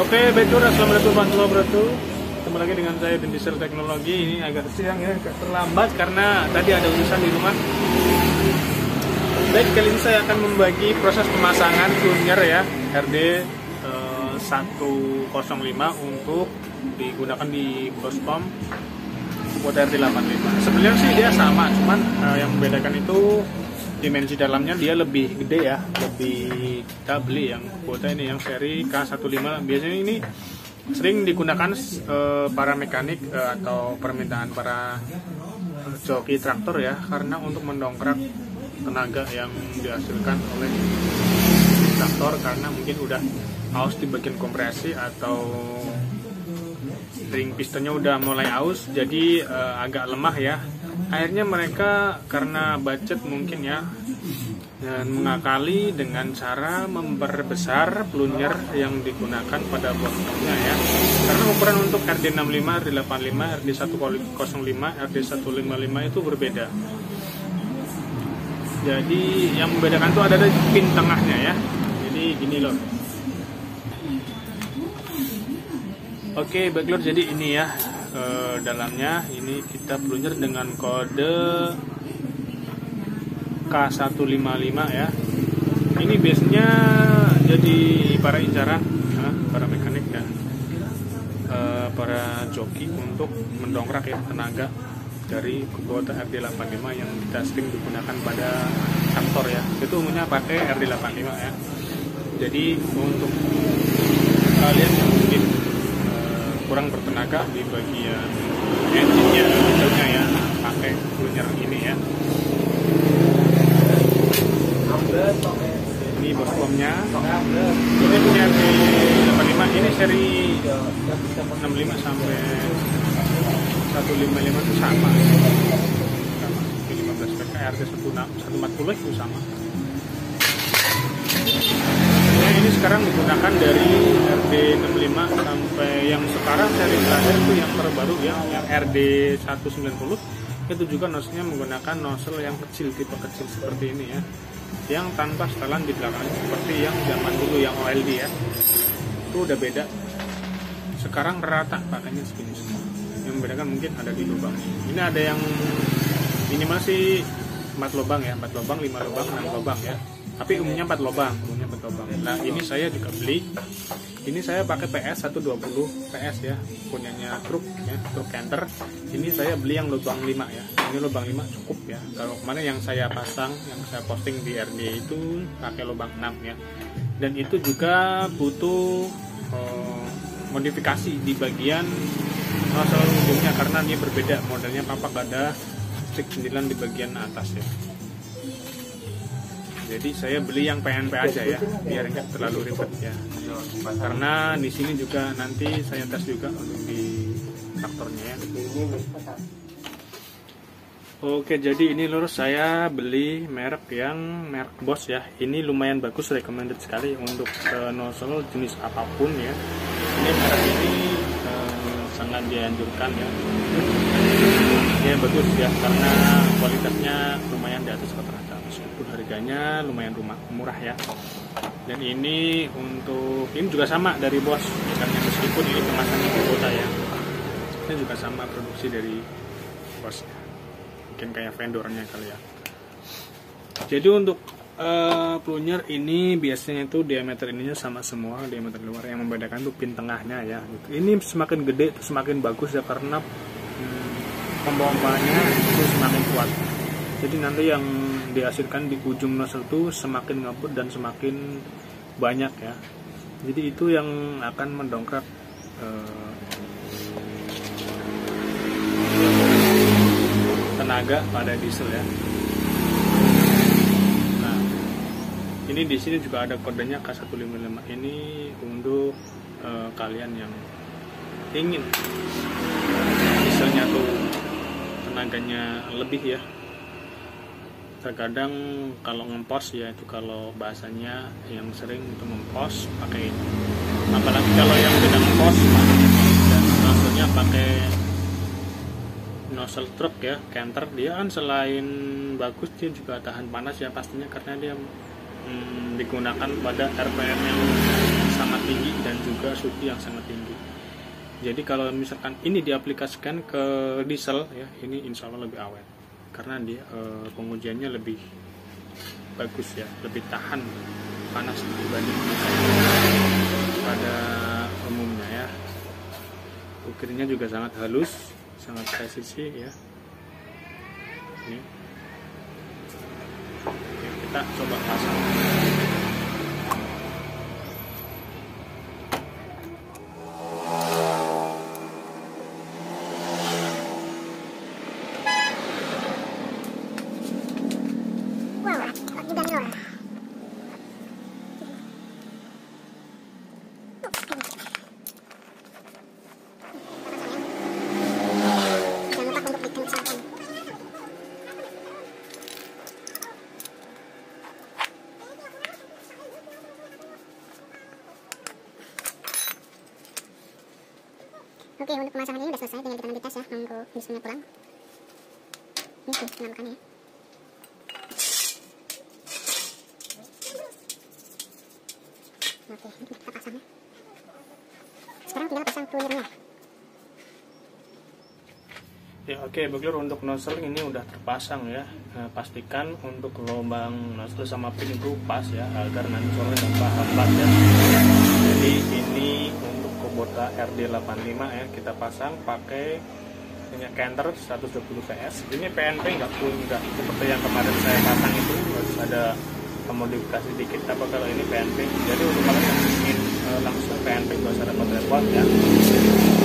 Oke, baiklah, assalamualaikum warahmatullahi wabarakatuh. Ketemu lagi dengan saya di Diesel Teknologi. Ini agak siang ya, agak terlambat karena tadi ada urusan di rumah. Baik, kali ini saya akan membagi proses pemasangan plunger ya RD 105 untuk digunakan di Boscom Kubota RD 85. Sebenarnya sih dia sama, cuman yang membedakan itu dimensi dalamnya dia lebih gede ya, kita beli yang Kubota ini yang seri K15. Biasanya ini sering digunakan para mekanik atau permintaan para joki traktor ya, karena untuk mendongkrak tenaga yang dihasilkan oleh traktor karena mungkin udah aus di bagian kompresi atau ring pistonnya udah mulai aus, jadi agak lemah ya. Akhirnya mereka karena budget mungkin ya, dan mengakali dengan cara memperbesar plunger yang digunakan pada bosnya ya. Karena ukuran untuk RD65, RD85, RD105, RD155 itu berbeda. Jadi yang membedakan itu ada di pin tengahnya ya. Jadi gini loh. Oke, baiklah, jadi ini ya dalamnya ini kita plunger dengan kode K155 ya. Ini biasanya jadi para incaran para mekanik ya, para joki untuk mendongkrak ya tenaga dari Kubota RD85 yang kita sering digunakan pada traktor ya. Itu umumnya pakai RD85 ya. Jadi untuk kalian yang mungkin kurang bertenaga di bagian engine-nya ya, pakai plunger ini ya. Ini boskomnya. Ini punya RD85, ini seri 65 sampai 155 itu sama. 15 PK RD140 itu sama. Ini sekarang digunakan dari RD65 sampai yang sekarang seri terakhir itu yang terbaru ya, yang RD190 itu juga nozzle-nya menggunakan nozzle yang kecil, tipe kecil seperti ini ya, yang tanpa setelan di belakang seperti yang zaman dulu yang OLD ya. Itu udah beda. Sekarang rata pakainya segini semua. Yang membedakan mungkin ada di lubang. Ini ada yang ini masih 4 lubang ya, 4 lubang, 5 lubang, 6 lubang ya. Tapi umumnya 4 lubang, Nah, ini saya juga beli. Ini saya pakai PS 120 PS ya, punyanya truk ya, truk canter. Ini saya beli yang lubang 5 ya. Ini lubang 5 cukup ya. Kalau kemarin yang saya pasang, yang saya posting di RD itu pakai lubang 6 ya. Dan itu juga butuh modifikasi di bagian nozzle ujungnya karena ini berbeda modelnya, papak ada stick 9 di bagian atas ya. Jadi saya beli yang PNP aja ya, biar enggak terlalu ribet ya. Karena di sini juga nanti saya tes juga untuk di traktornya ya. Oke, jadi ini lurus saya beli merek Bosch ya. Ini lumayan bagus, recommended sekali untuk nozzle jenis apapun ya. Ini merek ini sangat dianjurkan ya. Ya bagus ya, karena kualitasnya lumayan di atas rata-rata, meskipun harganya lumayan murah ya. Dan ini juga sama dari Bosch ya, meskipun ini kemasannya Kubota ya. Ini juga sama produksi dari Bosch ya. Mungkin kayak vendornya kali ya. Jadi untuk plunger ini biasanya itu diameter ininya sama semua, diameter luar. Yang membedakan tuh pin tengahnya ya. Ini semakin gede itu semakin bagus ya, karena pembombanya itu semakin kuat. Jadi nanti yang dihasilkan di ujung nozzle itu semakin ngebut dan semakin banyak ya. Jadi itu yang akan mendongkrak tenaga pada diesel ya. Nah, ini di sini juga ada kodenya K155. Ini untuk kalian yang ingin dieselnya tuh tenaganya lebih ya. Terkadang kalau ngempos ya, itu kalau bahasanya yang sering untuk ngempos pakai ini. Apalagi kalau yang tidak ngempos dan nozzle-nya pakai nozzle truk ya, canter, dia kan selain bagus dia juga tahan panas ya pastinya, karena dia digunakan pada RPM yang sangat tinggi dan juga suhu yang sangat tinggi. Jadi kalau misalkan ini diaplikasikan ke diesel ya, ini insya Allah lebih awet karena dia pengujiannya lebih bagus ya, lebih tahan panas dibanding pada umumnya ya. Ukirnya juga sangat halus, sangat presisi ya. Ini kita coba pasang. Oke, untuk pemasangan ini udah selesai, tinggal kita nanti tes ya, nunggu mesinnya pulang. Ini sih penampakannya. Oke, ini kita pasang ya. Sekarang tinggal pasang plunjernya. Ya oke, Baglor, untuk nozzle ini udah terpasang ya. Nah, pastikan untuk lubang nozzle sama pin itu pas ya, agar nanti soalnya nggak hambat ya. Jadi ini untuk Kubota RD85 ya, kita pasang pakai minyak Canter 120 VS. Ini PNP nggak seperti yang kemarin saya pasang itu, harus ada modifikasi dikit. Tapi kalau ini PNP, jadi untuk kalian yang ingin langsung PNP nggak usah repot-repot ya,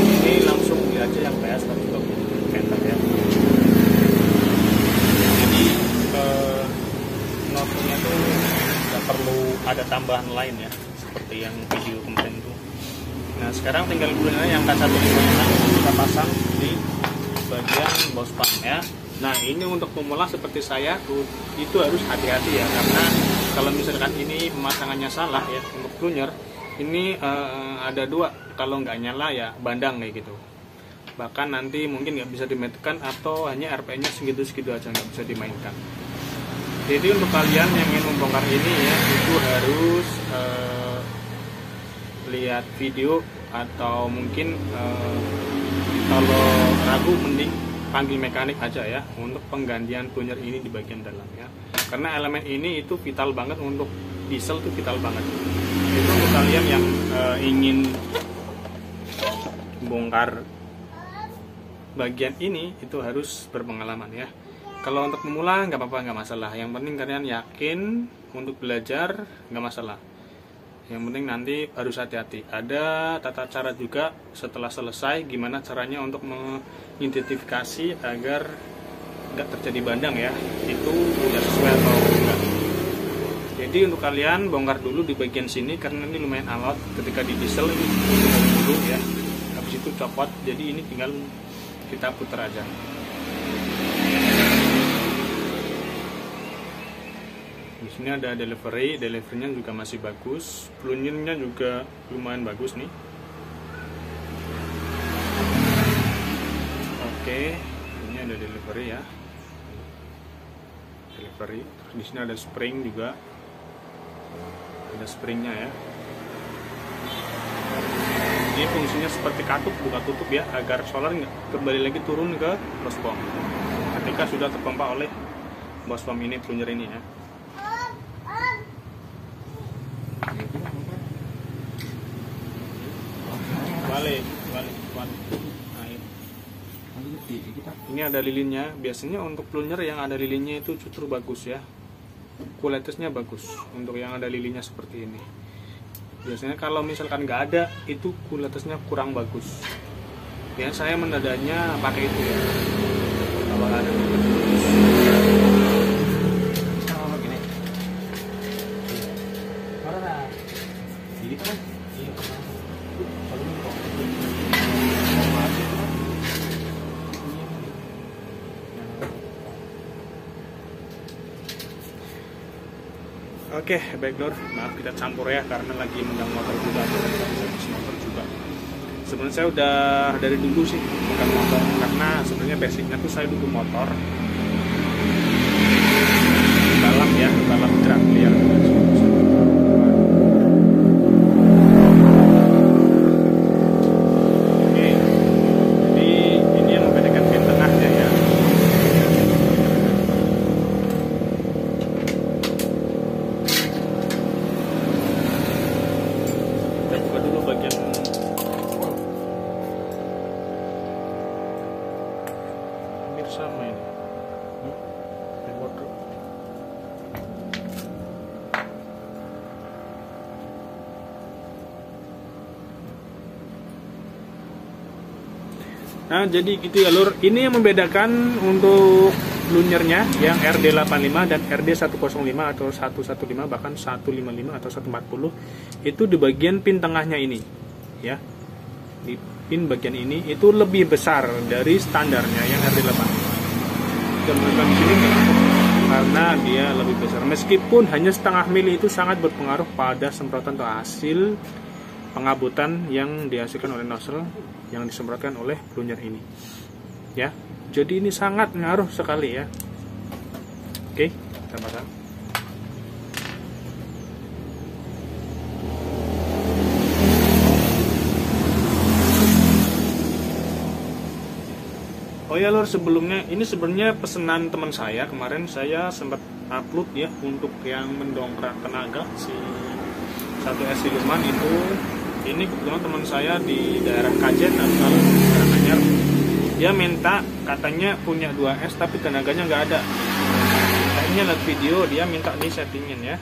ini langsung aja yang PS 120 Canter ya. Jadi nozzle-nya tuh nggak perlu ada tambahan lain ya, seperti yang video kemarin tuh. Nah sekarang tinggal gunanya yang K156 kita pasang di bagian bos pump ya. Nah ini untuk pemula seperti saya itu harus hati-hati ya, karena kalau misalkan ini pemasangannya salah ya, untuk plunger ini ada dua, kalau nggak nyala ya bandang kayak gitu. Bahkan nanti mungkin nggak bisa dimainkan atau hanya RPM-nya segitu-segitu aja, nggak bisa dimainkan. Jadi untuk kalian yang ingin membongkar ini ya, itu harus lihat video, atau mungkin kalau ragu mending panggil mekanik aja ya untuk penggantian plunger ini di bagian dalam ya, karena elemen ini itu vital banget untuk diesel, itu vital banget. Itu untuk kalian yang ingin bongkar bagian ini itu harus berpengalaman ya. Kalau untuk pemula nggak apa-apa, nggak masalah, yang penting kalian yakin untuk belajar, nggak masalah. Yang penting nanti harus hati-hati. Ada tata cara juga setelah selesai, gimana caranya untuk mengidentifikasi agar nggak terjadi bandang ya, itu udah sesuai atau enggak. Jadi untuk kalian bongkar dulu di bagian sini karena ini lumayan alot. Ketika di diesel ini dulu ya, habis itu copot. Jadi ini tinggal kita putar aja. Di sini ada deliverynya juga masih bagus, plunjernya juga lumayan bagus nih. Oke, ini ada delivery ya, delivery. Terus di sini ada spring juga, ada springnya ya. Ini fungsinya seperti katup, buka tutup ya, agar solar nggak kembali lagi turun ke bos pom ketika sudah terpompa oleh bos pom ini, plunger ini ya. Balik. Nah, ini ada lilinnya. Biasanya untuk plunger yang ada lilinnya itu justru bagus ya, kualitasnya bagus untuk yang ada lilinnya seperti ini. Biasanya kalau misalkan nggak ada, itu kualitasnya kurang bagus. Ya saya mendadanya pakai itu ya. Kalau ada Oke, baik Lur, maaf kita campur ya karena lagi megang motor juga, motor juga. Sebenarnya saya udah dari dulu sih megang motor, karena sebenarnya basicnya tuh saya dulu motor balap ya, balap drag liar. bagian hampir sama ini. Nah, jadi gitu ya lur. Ini yang membedakan untuk lunyernya yang RD85 dan RD105 atau 115 bahkan 155 atau 140 itu di bagian pin tengahnya ini ya. Di pin bagian ini itu lebih besar dari standarnya yang RD85. Kemudian di sini karena dia lebih besar. Meskipun hanya setengah mili itu sangat berpengaruh pada semprotan atau hasil pengabutan yang dihasilkan oleh nozzle yang disemprotkan oleh lunyer ini ya. Jadi ini sangat ngaruh sekali ya. Oke, kita pasang. Oh ya lur, sebelumnya ini sebenarnya pesanan teman saya. Kemarin saya sempat upload ya untuk yang mendongkrak tenaga si 1S siluman itu. Ini kebetulan teman saya di daerah Kajen atau daerah Anyar. Dia minta katanya punya 2S tapi tenaganya nggak ada. Akhirnya lihat video dia minta nih settingin ya.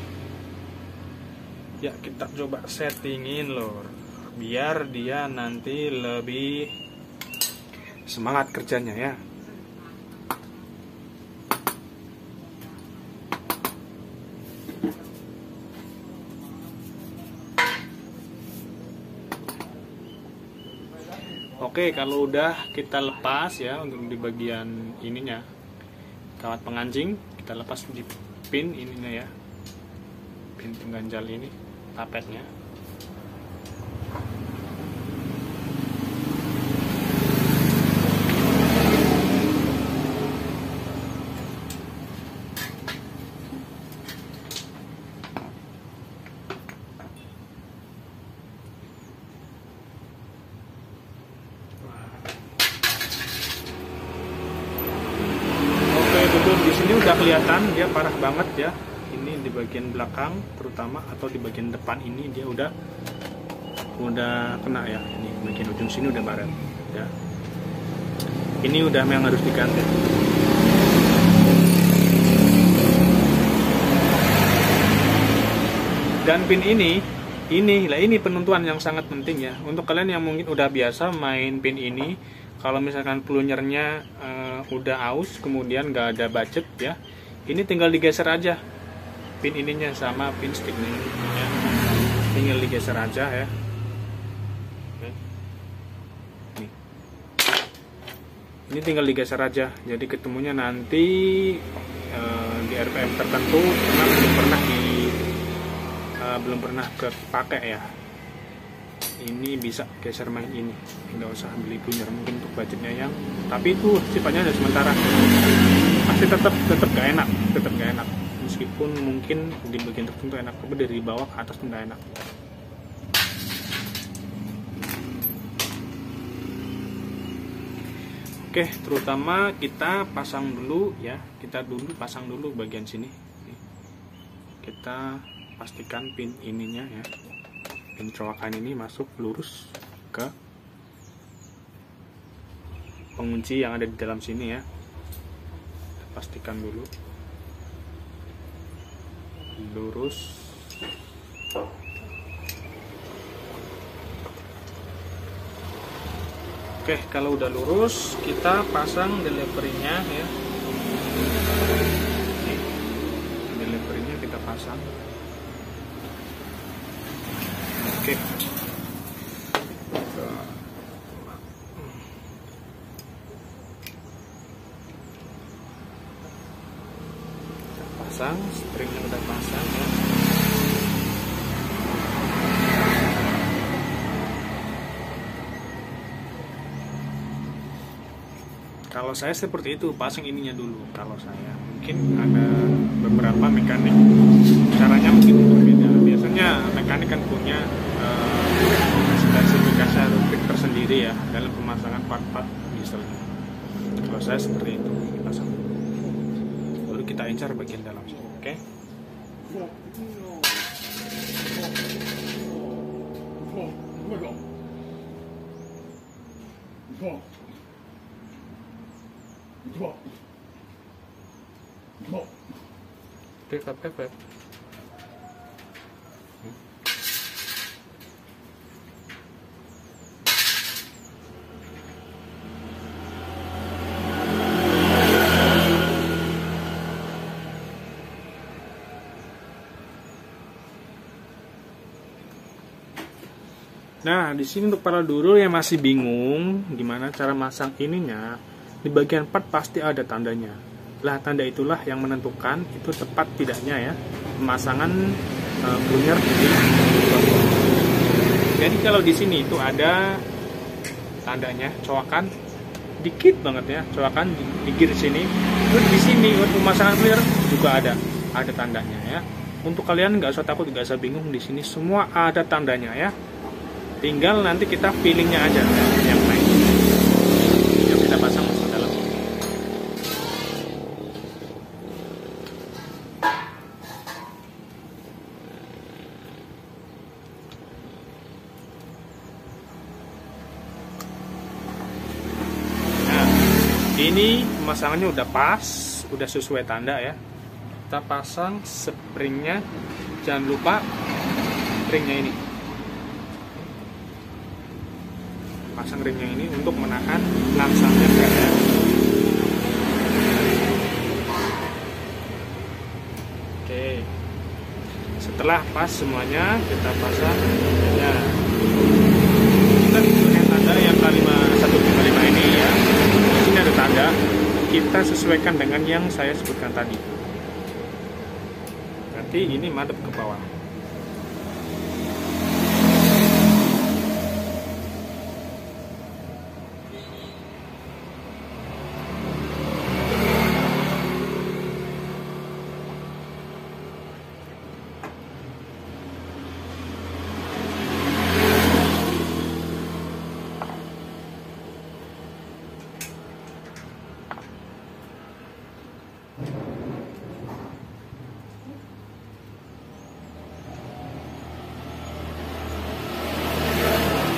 Ya kita coba settingin lor. Biar dia nanti lebih semangat kerjanya ya. Oke, kalau udah kita lepas ya untuk di bagian ininya kawat pengancing, kita lepas di pin ininya ya, pin pengganjal ini, tapetnya. Di sini udah kelihatan dia parah banget ya. Ini di bagian belakang terutama atau di bagian depan ini dia udah kena ya. Ini bagian ujung sini udah baret ya. Ini udah memang harus diganti. Dan pin ini penentuan yang sangat penting ya. Untuk kalian yang mungkin udah biasa main pin ini, kalau misalkan plunyernya udah aus kemudian nggak ada budget ya, ini tinggal digeser aja pin ininya sama pin sticknya ya. Tinggal digeser aja ya. Nih. Ini tinggal digeser aja, jadi ketemunya nanti di RPM tertentu karena belum pernah kepake ya. Ini bisa geser main ini, nggak usah beli plunger mungkin untuk budgetnya yang, tapi itu sifatnya ada sementara, pasti tetap gak enak, meskipun mungkin di bagian tertentu enak, tapi dari bawah ke atas nggak enak. Oke, terutama kita pasang dulu ya, pasang dulu bagian sini, kita pastikan pin ininya ya. Pin colokan ini masuk lurus ke pengunci yang ada di dalam sini ya. Kita pastikan dulu lurus. Oke, kalau udah lurus kita pasang deliverynya ya. Deliverynya kita pasang. Oke. Pasang, stringnya udah pasang ya. Kalau saya seperti itu, pasang ininya dulu. Kalau saya mungkin ada beberapa mekanik caranya mungkin berbeda. Biasanya mekanik kan punya spesifikasi atau trik tersendiri ya dalam pemasangan part-part dieselnya. Kalau saya seperti itu, dipasang lalu kita incar bagian dalam sini. Oke. Pepet. Nah, di sini untuk para dulur yang masih bingung gimana cara masang ininya, di bagian part pasti ada tandanya. Lah, tanda itulah yang menentukan itu tepat tidaknya ya pemasangan plunyer di bawah. Jadi kalau di sini itu ada tandanya, coakan dikit banget ya, coakan di kiri sini. Terus di sini untuk pemasangan plunyer juga ada tandanya ya. Untuk kalian nggak usah takut, nggak usah bingung, di sini semua ada tandanya ya. Tinggal nanti kita feelingnya aja yang main, yang kita pasang masuk dalam. Nah, ini pemasangannya udah pas, udah sesuai tanda ya. Kita pasang springnya, jangan lupa springnya ini. Pasang ringnya ini untuk menahan langsangnya saja. Oke, setelah pas semuanya kita pasang ya. Kita punya tanda yang K5155 ini ya. Di sini ada tanda, kita sesuaikan dengan yang saya sebutkan tadi. Nanti ini madep ke bawah.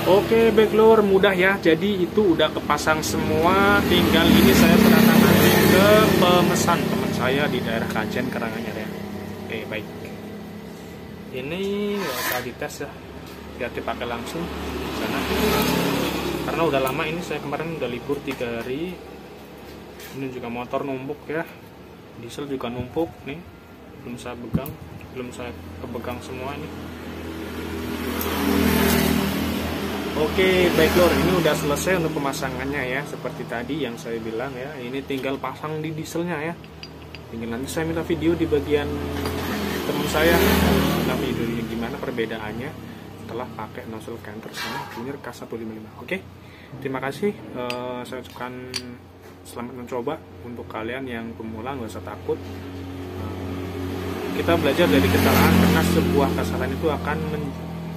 Oke, backlore mudah ya. Jadi itu udah kepasang semua. Tinggal ini saya serahkan nanti ke pemesan teman saya di daerah Kajen, Karanganyar ya. Oke, baik. Ini nggak usah dites ya, biar dipakai langsung sana. Karena udah lama ini, saya kemarin udah libur 3 hari. Ini juga motor numpuk ya, diesel juga numpuk nih. Belum saya kepegang semua ini. Oke, backlore ini udah selesai untuk pemasangannya ya. Seperti tadi yang saya bilang ya, ini tinggal pasang di dieselnya ya. Tinggal nanti saya minta video di bagian teman saya, minta video gimana perbedaannya setelah pakai nozzle Canter sama plunyer K155. Oke, terima kasih. Saya ucapkan selamat mencoba untuk kalian yang pemula, nggak usah takut. Kita belajar dari kesalahan, karena sebuah kesalahan itu akan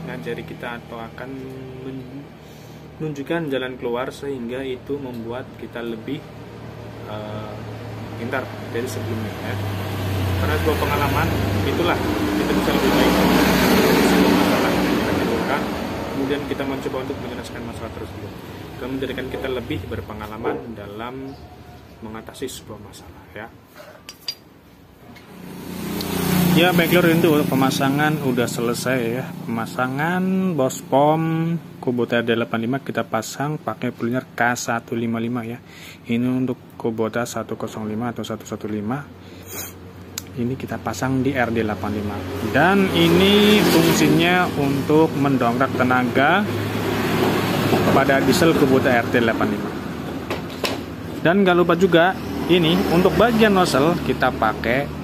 mengajari kita atau akan menunjukkan jalan keluar, sehingga itu membuat kita lebih pintar dari sebelumnya ya. Karena sebuah pengalaman itulah kita bisa lebih baik sebuah masalah yang kita timbulkan, kemudian kita mencoba untuk menyelesaikan masalah tersebut dan menjadikan kita lebih berpengalaman dalam mengatasi sebuah masalah ya. Ya, backlore itu pemasangan udah selesai ya. Pemasangan Bospom Kubota RD85 kita pasang pakai plunyer K155 ya. Ini untuk Kubota 105 atau 115. Ini kita pasang di RD85. Dan ini fungsinya untuk mendongkrak tenaga pada diesel Kubota RD85. Dan gak lupa juga ini untuk bagian nozzle kita pakai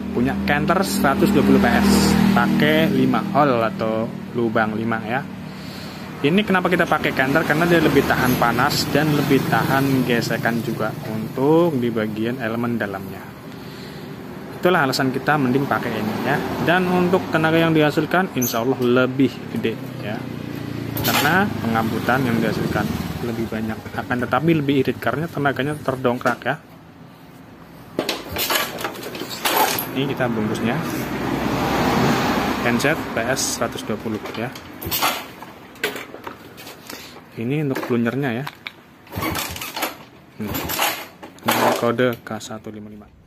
punya Canter 120 PS, pakai 5 hole atau lubang 5 ya. Ini kenapa kita pakai Canter? Karena dia lebih tahan panas dan lebih tahan gesekan juga untuk di bagian elemen dalamnya. Itulah alasan kita mending pakai ini ya. Dan untuk tenaga yang dihasilkan insya Allah lebih gede ya, karena pengambutan yang dihasilkan lebih banyak, akan tetapi lebih irit karena tenaganya terdongkrak ya. Ini kita bungkusnya handset PS 120 ya. Ini untuk plunyernya ya. Ini kode K155.